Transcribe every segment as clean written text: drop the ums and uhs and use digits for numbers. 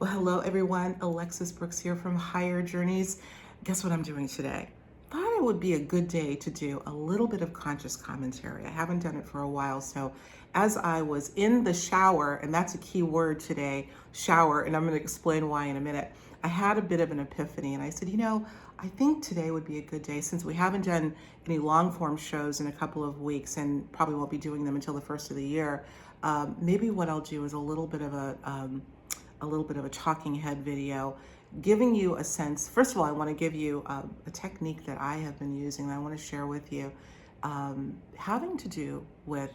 Well, hello everyone. Alexis Brooks here from Higher Journeys. Guess what I'm doing today? Thought it would be a good day to do a little bit of conscious commentary. I haven't done it for a while, so as I was in the shower, and that's a key word today, shower, and I'm going to explain why in a minute, I had a bit of an epiphany and I said, I think today would be a good day since we haven't done any long form shows in a couple of weeks and probably won't be doing them until the first of the year. Maybe what I'll do is a little bit of a talking head video, giving you a sense. First of all, I want to give you a technique that I have been using that I want to share with you, having to do with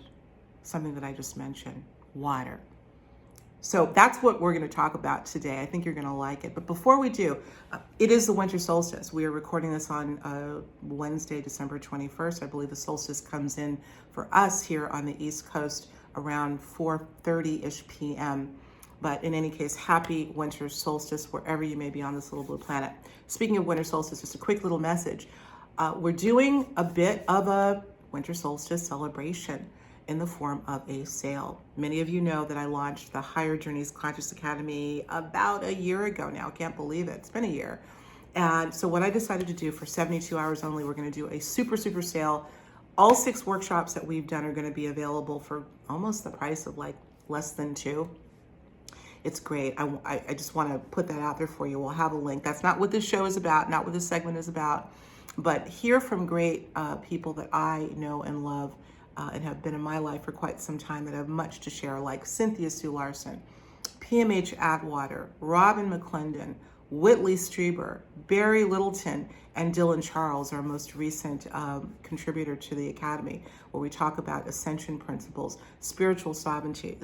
something that I just mentioned, water. So that's what we're going to talk about today. I think you're going to like it. But before we do, it is the winter solstice. We are recording this on Wednesday, December 21st. I believe the solstice comes in for us here on the East Coast around 4:30-ish p.m. But in any case, happy winter solstice wherever you may be on this little blue planet. Speaking of winter solstice, just a quick little message. We're doing a bit of a winter solstice celebration in the form of a sale. Many of you know that I launched the Higher Journeys Conscious Academy about a year ago now. Can't believe it. It's been a year. And so what I decided to do for 72 hours only, we're going to do a super sale. All 6 workshops that we've done are going to be available for almost the price of like less than 2. It's great. I just want to put that out there for you. We'll have a link. That's not what this show is about, not what this segment is about, but hear from great people that I know and love and have been in my life for quite some time that have much to share, like Cynthia Sue Larson, PMH Atwater, Robin McClendon, Whitley Strieber, Barry Littleton, and Dylan Charles, our most recent contributor to the Academy, where we talk about ascension principles, spiritual sovereignty,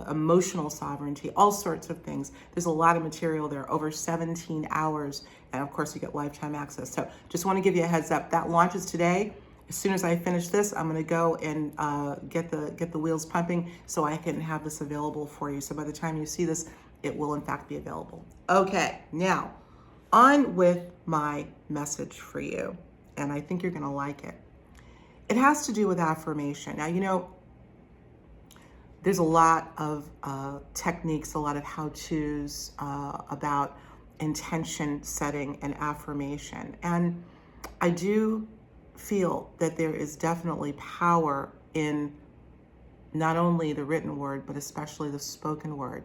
emotional sovereignty, all sorts of things. There's a lot of material there, over 17 hours, and of course you get lifetime access. So just want to give you a heads up. That launches today. As soon as I finish this, I'm going to go and get the wheels pumping so I can have this available for you. So by the time you see this, it will in fact be available. Okay, now on with my message for you, and I think you're going to like it. It has to do with affirmation. Now, there's a lot of techniques, a lot of how-tos about intention setting and affirmation. And I do feel that there is definitely power in not only the written word, but especially the spoken word.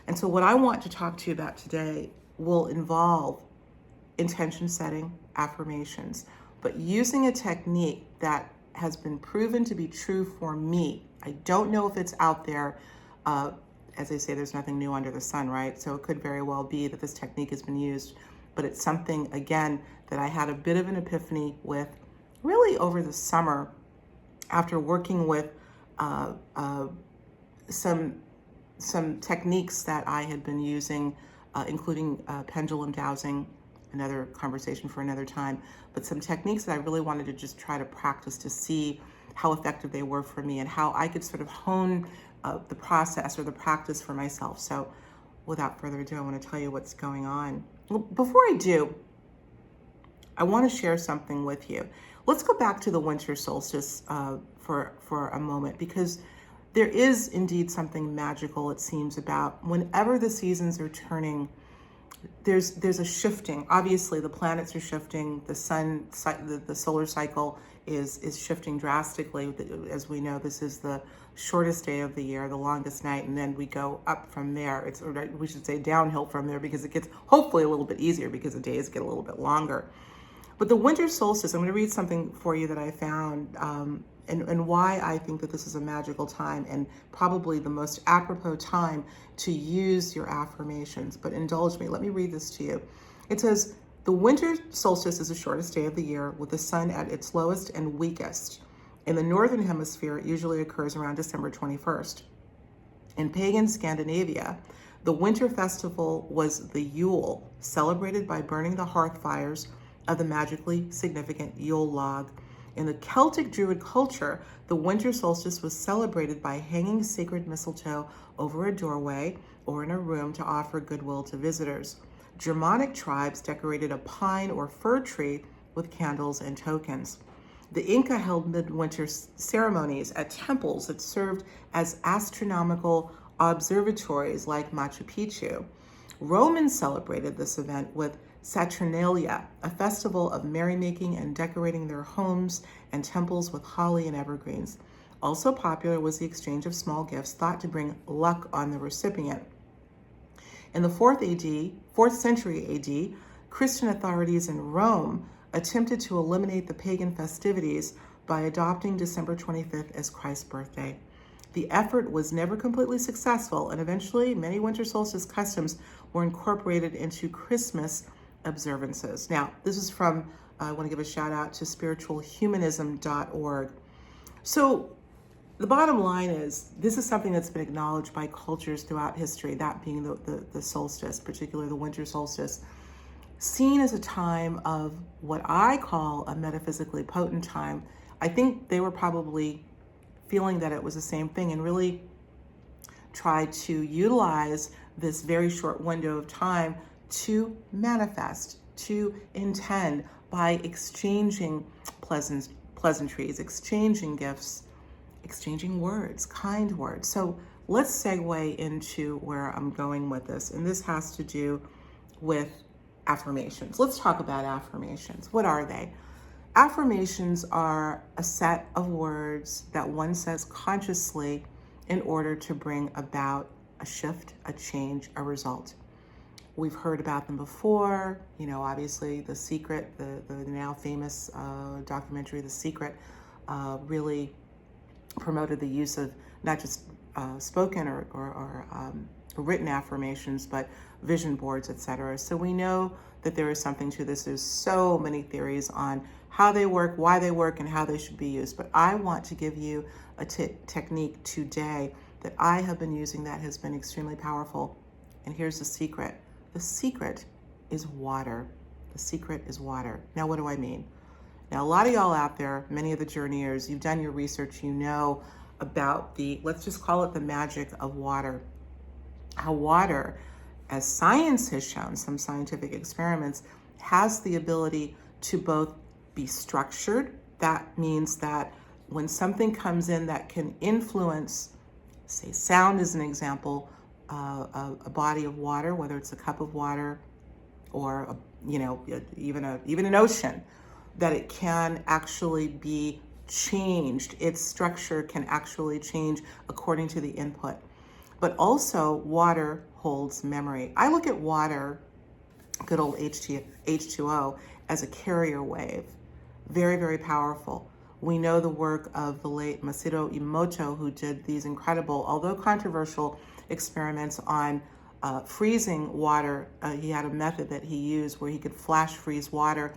And so what I want to talk to you about today will involve intention setting, affirmations, but using a technique that has been proven to be true for me. I don't know if it's out there. As they say, there's nothing new under the sun, right? So it could very well be that this technique has been used, but it's something, again, that I had a bit of an epiphany with really over the summer after working with some techniques that I had been using, including pendulum dowsing, another conversation for another time, but some techniques that I really wanted to just try to practice to see how effective they were for me and how I could sort of hone the process or the practice for myself. So without further ado, I want to tell you what's going on. Well, before I do, I want to share something with you. Let's go back to the winter solstice for a moment, because there is indeed something magical, it seems, about whenever the seasons are turning. There's a shifting. Obviously, the planets are shifting. The sun, the solar cycle is shifting drastically. As we know, this is the shortest day of the year, the longest night, and then we go up from there. We should say downhill from there, because it gets hopefully a little bit easier because the days get a little bit longer. But the winter solstice, I'm going to read something for you that I found, and why I think that this is a magical time and probably the most apropos time to use your affirmations. But indulge me. Let me read this to you. It says, the winter solstice is the shortest day of the year, with the sun at its lowest and weakest. In the northern hemisphere, it usually occurs around December 21st. In pagan Scandinavia, the winter festival was the Yule, celebrated by burning the hearth fires of the magically significant Yule log. In the Celtic Druid culture, the winter solstice was celebrated by hanging sacred mistletoe over a doorway or in a room to offer goodwill to visitors. Germanic tribes decorated a pine or fir tree with candles and tokens. The Inca held midwinter ceremonies at temples that served as astronomical observatories like Machu Picchu. Romans celebrated this event with Saturnalia, a festival of merrymaking and decorating their homes and temples with holly and evergreens. Also popular was the exchange of small gifts thought to bring luck on the recipient. In the 4th century AD, Christian authorities in Rome attempted to eliminate the pagan festivities by adopting December 25th as Christ's birthday. The effort was never completely successful, and eventually many winter solstice customs were incorporated into Christmas observances. Now, this is from, I want to give a shout out to spiritualhumanism.org. So the bottom line is, this is something that's been acknowledged by cultures throughout history, that being the solstice, particularly the winter solstice, seen as a time of what I call a metaphysically potent time. I think they were probably feeling that it was the same thing and really tried to utilize this very short window of time to manifest, to intend by exchanging pleasantries, exchanging gifts, exchanging words, kind words. So let's segue into where I'm going with this. And this has to do with affirmations. Let's talk about affirmations. What are they? Affirmations are a set of words that one says consciously in order to bring about a shift, a change, a result. We've heard about them before. You know, obviously The Secret, the now famous documentary, The Secret, really promoted the use of not just spoken or written affirmations, but vision boards, etc. So we know that there is something to this. There's so many theories on how they work, why they work, and how they should be used. But I want to give you a technique today that I have been using that has been extremely powerful. And here's the secret. The secret is water. The secret is water. Now, what do I mean? Now, a lot of y'all out there, many of the journeyers, you've done your research, you know about the, let's just call it the magic of water. How water, as science has shown, some scientific experiments, has the ability to both be structured. That means that when something comes in that can influence, say sound is an example, a body of water, whether it's a cup of water or even an ocean, that it can actually be changed. Its structure can actually change according to the input. But also water holds memory. I look at water, good old H2O, as a carrier wave. Very, very powerful. We know the work of the late Masaru Emoto, who did these incredible, although controversial, experiments on freezing water. He had a method that he used where he could flash freeze water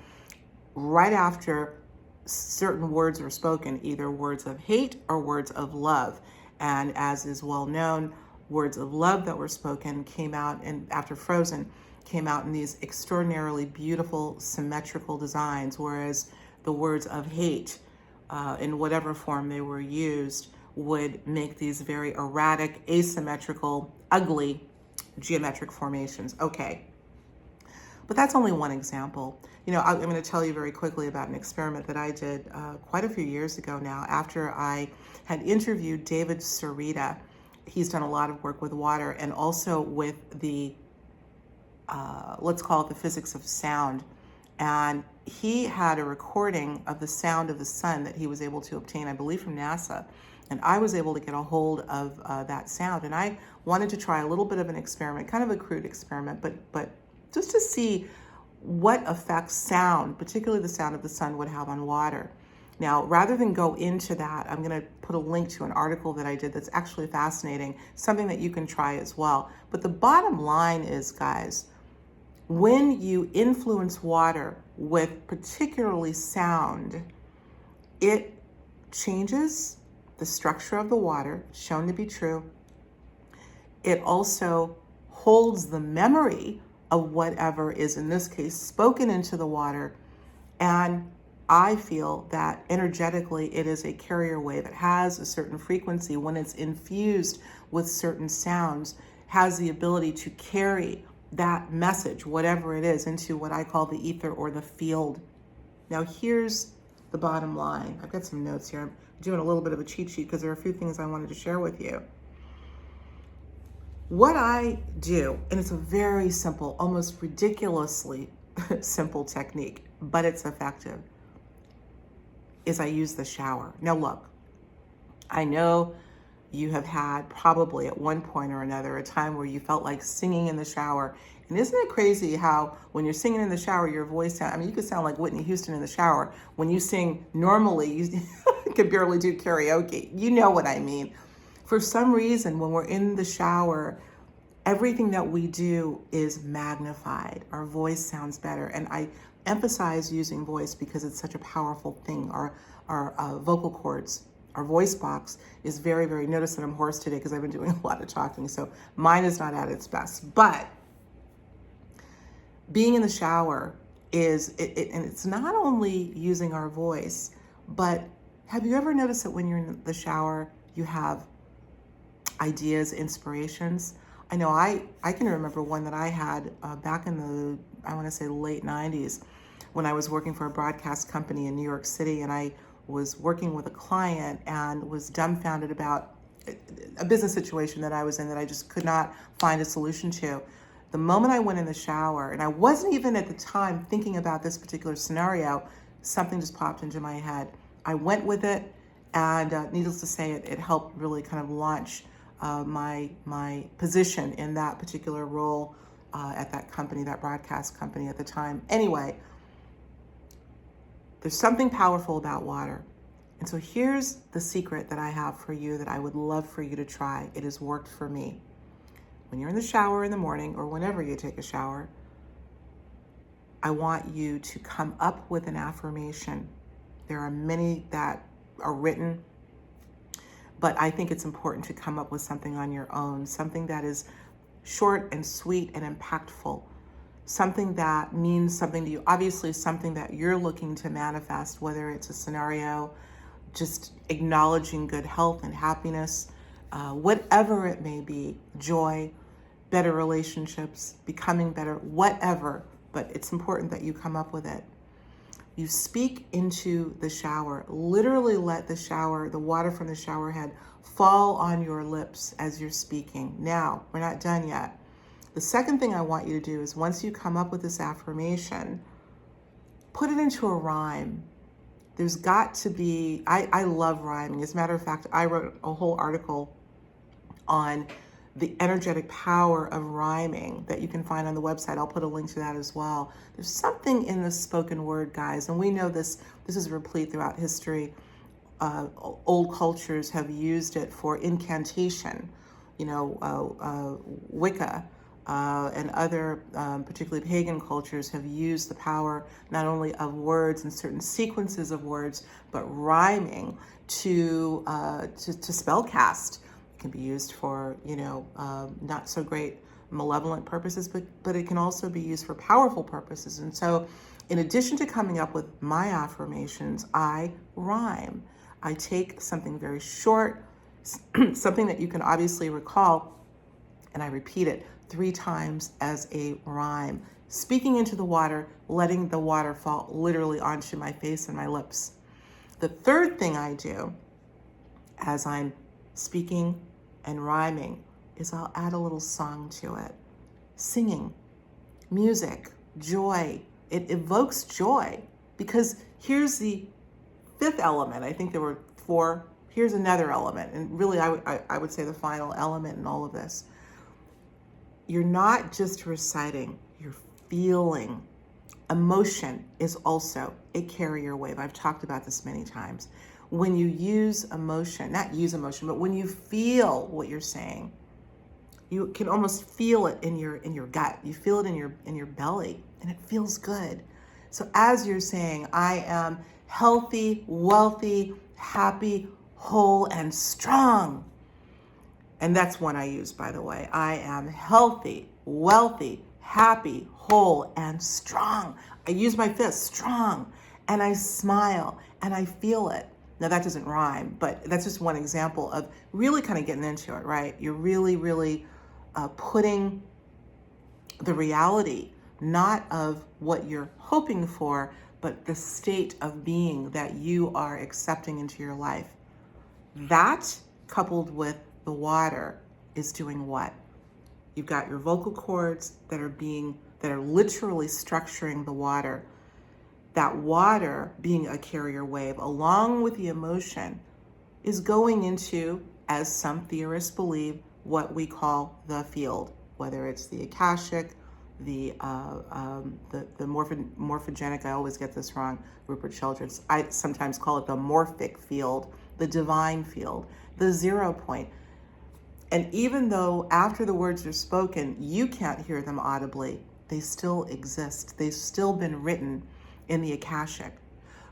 right after certain words were spoken, either words of hate or words of love. And as is well known, words of love that were spoken came out, and after frozen, came out in these extraordinarily beautiful symmetrical designs, whereas the words of hate, in whatever form they were used, would make these very erratic, asymmetrical, ugly geometric formations. Okay, but that's only one example. You know, I'm going to tell you very quickly about an experiment that I did quite a few years ago now, after I had interviewed David Sarita. He's done a lot of work with water and also with the, let's call it the physics of sound. And he had a recording of the sound of the sun that he was able to obtain, I believe, from NASA. And I was able to get a hold of that sound. And I wanted to try a little bit of an experiment, kind of a crude experiment, but just to see what effects sound, particularly the sound of the sun, would have on water. Now, rather than go into that, I'm going to put a link to an article that I did that's actually fascinating, something that you can try as well. But the bottom line is, guys, when you influence water with particularly sound, it changes the structure of the water, shown to be true. It also holds the memory of whatever is, in this case, spoken into the water. And I feel that energetically it is a carrier wave. It has a certain frequency. When it's infused with certain sounds, has the ability to carry that message, whatever it is, into what I call the ether or the field. Now, here's the bottom line. I've got some notes here. I'm doing a little bit of a cheat sheet because there are a few things I wanted to share with you. What I do, and it's a very simple, almost ridiculously simple technique, but it's effective, is I use the shower. Now look, I know you have had probably at one point or another a time where you felt like singing in the shower. And isn't it crazy how when you're singing in the shower, your voice sound, I mean, you could sound like Whitney Houston in the shower. When you sing normally, you can barely do karaoke. You know what I mean. For some reason, when we're in the shower, everything that we do is magnified. Our voice sounds better. And I emphasize using voice because it's such a powerful thing. Our vocal cords, our voice box is very, very, notice that I'm hoarse today because I've been doing a lot of talking. So mine is not at its best. But being in the shower and it's not only using our voice, but have you ever noticed that when you're in the shower, you have ideas, inspirations? I know I can remember one that I had back in the, I want to say late 90s, when I was working for a broadcast company in New York City, and I was working with a client and was dumbfounded about a business situation that I was in that I just could not find a solution to. The moment I went in the shower, and I wasn't even at the time thinking about this particular scenario, something just popped into my head. I went with it, and needless to say, it helped really kind of launch my position in that particular role at that company, that broadcast company at the time. Anyway, there's something powerful about water. And so here's the secret that I have for you that I would love for you to try. It has worked for me. When you're in the shower in the morning or whenever you take a shower, I want you to come up with an affirmation. There are many that are written, but I think it's important to come up with something on your own, something that is short and sweet and impactful, something that means something to you. Obviously, something that you're looking to manifest, whether it's a scenario, just acknowledging good health and happiness, whatever it may be, joy, better relationships, becoming better, whatever. But it's important that you come up with it. You speak into the shower. Literally let the water from the shower head fall on your lips as you're speaking. Now, we're not done yet. The second thing I want you to do is once you come up with this affirmation, put it into a rhyme. There's got to be, I love rhyming. As a matter of fact, I wrote a whole article on the energetic power of rhyming that you can find on the website. I'll put a link to that as well. There's something in the spoken word, guys, and we know this is replete throughout history. Old cultures have used it for incantation. Wicca and other, particularly pagan cultures, have used the power not only of words and certain sequences of words, but rhyming to spell cast. It can be used for, not so great malevolent purposes, but it can also be used for powerful purposes. And so in addition to coming up with my affirmations, I rhyme. I take something very short, something that you can obviously recall, and I repeat it 3 times as a rhyme, speaking into the water, letting the water fall literally onto my face and my lips. The third thing I do as I'm speaking and rhyming is I'll add a little song to it. Singing, music, joy. It evokes joy, because here's the 5th element. I think there were 4. Here's another element, and really I would say the final element in all of this. You're not just reciting, you're feeling. Emotion is also a carrier wave. I've talked about this many times. When you use emotion, not use emotion, but when you feel what you're saying, you can almost feel it in your gut. You feel it in your belly, and it feels good. So as you're saying, I am healthy, wealthy, happy, whole, and strong. And that's one I use, by the way. I am healthy, wealthy, happy, whole, and strong. I use my fist, strong, and I smile, and I feel it. Now, that doesn't rhyme, but that's just one example of really kind of getting into it, right? You're really, really putting the reality, not of what you're hoping for, but the state of being that you are accepting into your life. That, coupled with the water, is doing what? You've got your vocal cords that are literally structuring the water. That water, being a carrier wave, along with the emotion, is going into, as some theorists believe, what we call the field, whether it's the Akashic, the morphogenic, I always get this wrong, Rupert Sheldrake, I sometimes call it the morphic field, the divine field, the 0 point. And even though after the words are spoken, you can't hear them audibly, they still exist. They've still been written in the Akashic.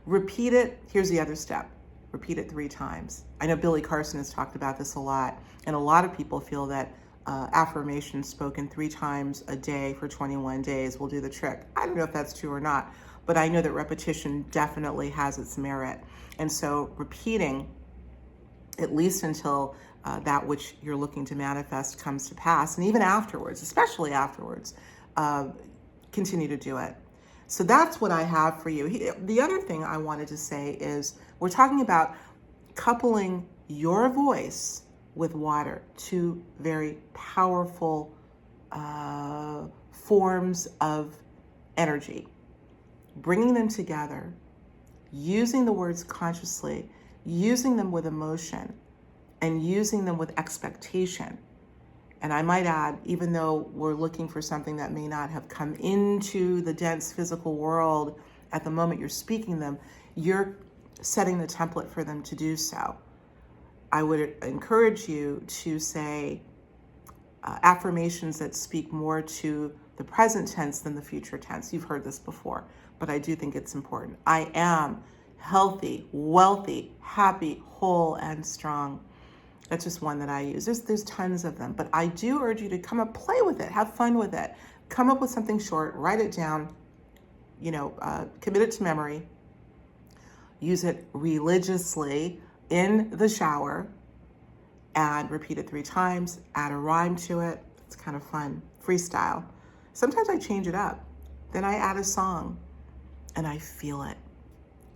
Repeat it. Here's the other step. Repeat it 3 times. I know Billy Carson has talked about this a lot, and a lot of people feel that affirmations spoken 3 times a day for 21 days will do the trick. I don't know if that's true or not, but I know that repetition definitely has its merit. And so repeating, at least until that which you're looking to manifest comes to pass, and even afterwards, especially afterwards, continue to do it. So that's what I have for you. The other thing I wanted to say is we're talking about coupling your voice with water, 2 very powerful forms of energy. Bringing them together, using the words consciously, using them with emotion, and using them with expectation. And I might add, even though we're looking for something that may not have come into the dense physical world at the moment you're speaking them, you're setting the template for them to do so. I would encourage you to say affirmations that speak more to the present tense than the future tense. You've heard this before, but I do think it's important. I am healthy, wealthy, happy, whole, and strong. That's just one that I use. There's tons of them, but I do urge you to come up, play with it, have fun with it. Come up with something short, write it down, commit it to memory. Use it religiously in the shower and repeat it 3 times, add a rhyme to it. It's kind of fun, freestyle. Sometimes I change it up. Then I add a song and I feel it.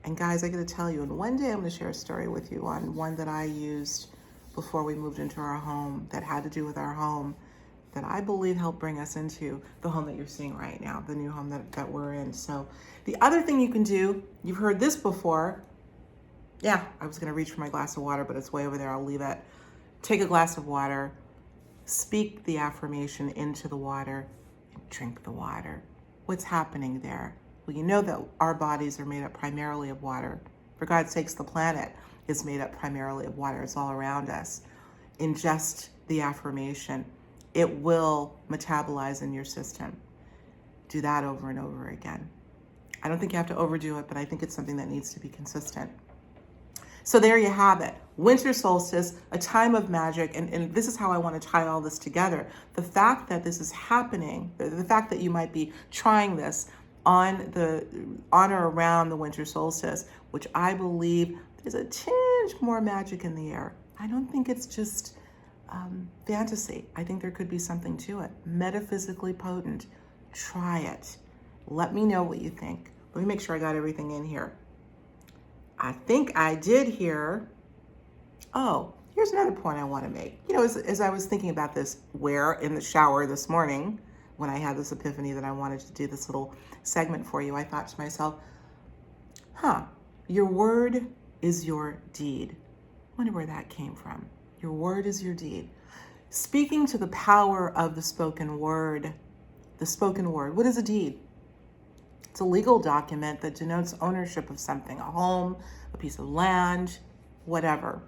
And guys, I got to tell you, and one day I'm going to share a story with you on one that I used before we moved into our home that had to do with our home, that I believe helped bring us into the home that you're seeing right now, the new home that we're in. So the other thing you can do, you've heard this before. Yeah, I was going to reach for my glass of water, but it's way over there. I'll leave it. Take a glass of water, speak the affirmation into the water, and drink the water. What's happening there? Well, you know that our bodies are made up primarily of water. For God's sakes, the planet is made up primarily of water. It's all around us. Ingest the affirmation. It will metabolize in your system. Do that over and over again. I don't think you have to overdo it, but I think it's something that needs to be consistent. So there you have it. Winter solstice, a time of magic, and this is how I want to tie all this together. The fact that this is happening, the fact that you might be trying this on or around the winter solstice, which I believe there's a tinge more magic in the air. I don't think it's just fantasy. I think there could be something to it. Metaphysically potent. Try it. Let me know what you think. Let me make sure I got everything in here. I think I did hear, here's another point I want to make. As I was thinking about this, in the shower this morning, when I had this epiphany that I wanted to do this little segment for you, I thought to myself, your word is your deed. I wonder where that came from. Your word is your deed. Speaking to the power of the spoken word. The spoken word. What is a deed? It's a legal document that denotes ownership of something, a home, a piece of land, whatever.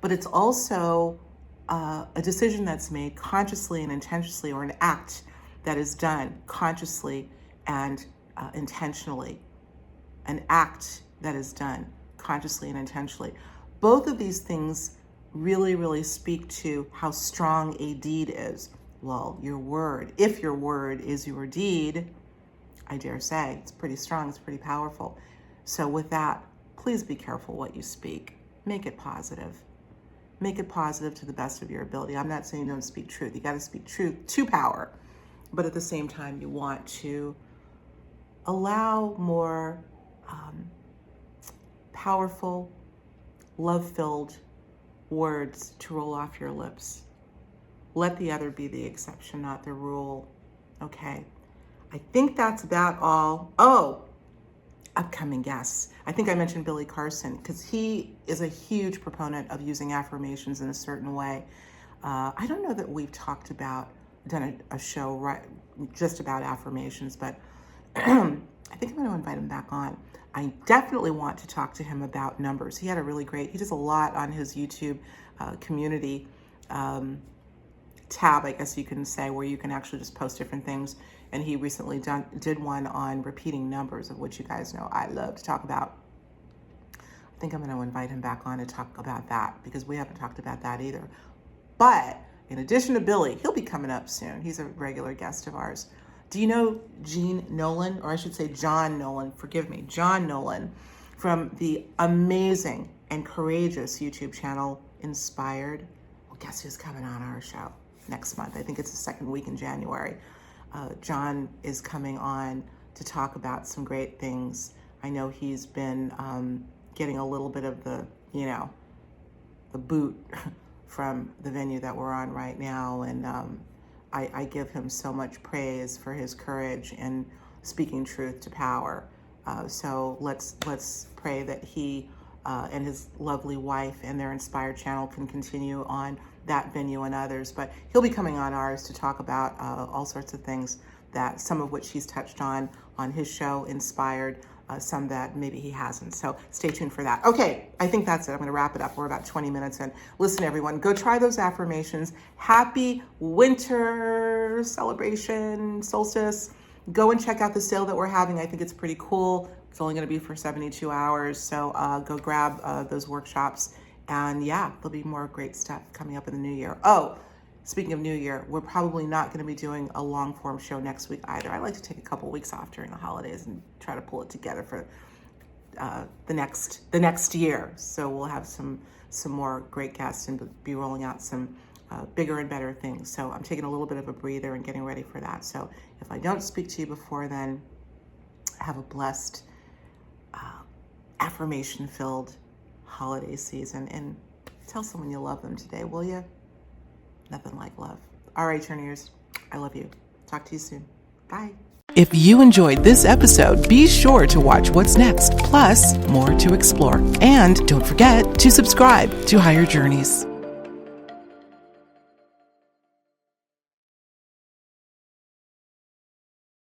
But it's also a decision that's made consciously and intentionally, or an act that is done consciously and intentionally. An act that is done consciously and intentionally. Both of these things really, really speak to how strong a deed is. Well, your word, if your word is your deed, I dare say, it's pretty strong, it's pretty powerful. So with that, please be careful what you speak. Make it positive. Make it positive to the best of your ability. I'm not saying don't speak truth. You got to speak truth to power. But at the same time, you want to allow more powerful, love-filled words to roll off your lips. Let the other be the exception, not the rule. Okay. I think that's about all. Oh, upcoming guests. I think I mentioned Billy Carson because he is a huge proponent of using affirmations in a certain way. I don't know that we've done a show right just about affirmations, but I think I'm going to invite him back on. I definitely want to talk to him about numbers. He does a lot on his YouTube community tab, I guess you can say, where you can actually just post different things. And he recently did one on repeating numbers, of which you guys know I love to talk about. I think I'm going to invite him back on to talk about that because we haven't talked about that either. But in addition to Billy, he'll be coming up soon. He's a regular guest of ours. Do you know Gene Nolan, or I should say John Nolan, forgive me, John Nolan, from the amazing and courageous YouTube channel Inspired? Well, guess who's coming on our show next month? I think it's the second week in January. John is coming on to talk about some great things. I know he's been getting a little bit of the boot from the venue that we're on right now, and I give him so much praise for his courage in speaking truth to power. So let's pray that he and his lovely wife and their Inspired channel can continue on that venue and others. But he'll be coming on ours to talk about all sorts of things, that some of which he's touched on his show Inspired, some that maybe he hasn't. So stay tuned for that. Okay, I think that's it. I'm going to wrap it up. We're about 20 minutes in. Listen, everyone, go try those affirmations. Happy winter celebration, solstice. Go and check out the sale that we're having. I think it's pretty cool. It's only going to be for 72 hours. So go grab those workshops. And yeah, there'll be more great stuff coming up in the new year. Oh, speaking of new year, we're probably not going to be doing a long form show next week either. I like to take a couple weeks off during the holidays and try to pull it together for the next year. So we'll have some more great guests and be rolling out some bigger and better things. So I'm taking a little bit of a breather and getting ready for that. So if I don't speak to you before then, have a blessed, affirmation-filled holiday season, and tell someone you love them today, will you? Nothing like love. All right, Turniers, I love you. Talk to you soon. Bye. If you enjoyed this episode, be sure to watch what's next, plus more to explore. And don't forget to subscribe to Higher Journeys.